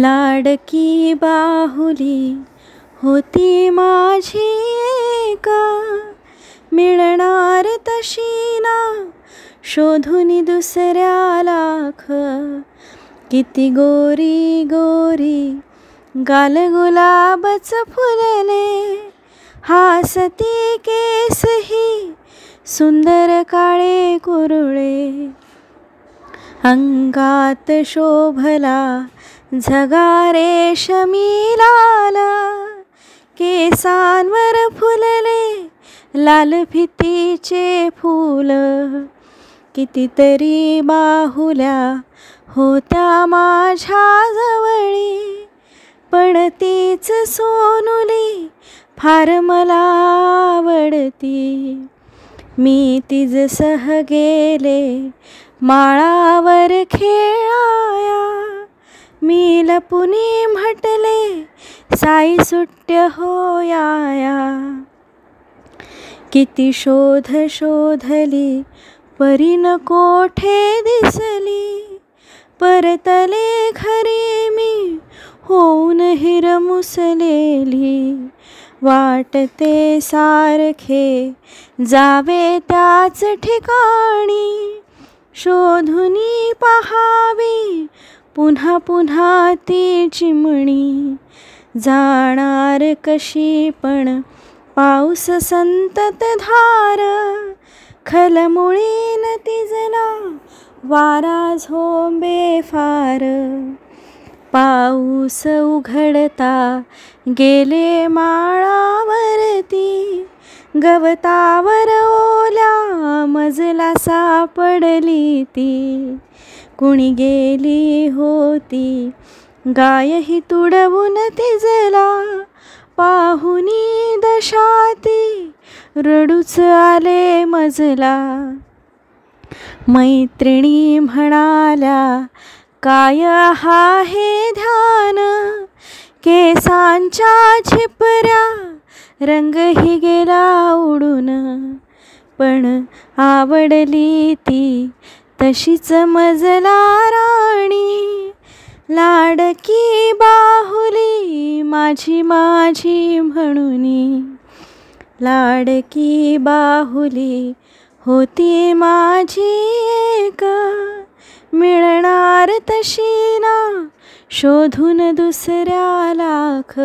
लाडकी बाहुली होती माझी एका, मिळणार तशी ना शोधून दुसऱ्या लाख. किती गोरी गोरी गाल गुलाबच फुलले, हासती केसही सुंदर काळे कुरळे. अंगात शोभला झगा रेशमी लाला, केसांवर फुलले लाल फितीचे फूल. कितीतरी बाहुल्या होत्या माझ्या जवळी, पण तीच सोनुली फार मला आवडती. मी तिजसह गेले माळावर खेळाया, मी लपुनी म्हटले साई सुट्य होयाया. किती शोध शोधली परीन कोठे दिसली, परतले घरी मी होऊन हिरमुसलेली. वाटते सारखे जावे त्याच ठिकाणी, शोधुनी पहावी पुन्हा पुन्हा ती चिमणी. जाणार कशी पण पाऊस संतत धार, खलमुळीन तिजला वारा झोंबे फार. पाऊस उघडता गेले माळावरती, गवतावर ओल्या मजला सापडली ती. कुणी गेली होती गायही तुडवून तिजला, पाहुनी दशाती रडूच आले मजला. मैत्रिणी म्हणाल्या काय हा हे ध्यान, केसांच्या झिपऱ्या रंगही गेला उडून. पण आवडली ती तशीच मजला राणी, लाडकी बाहुली माझी माझी म्हणूनी. लाडकी बाहुली होती माझी एक, मिळणार तशी ना शोधून दुसऱ्या लाख.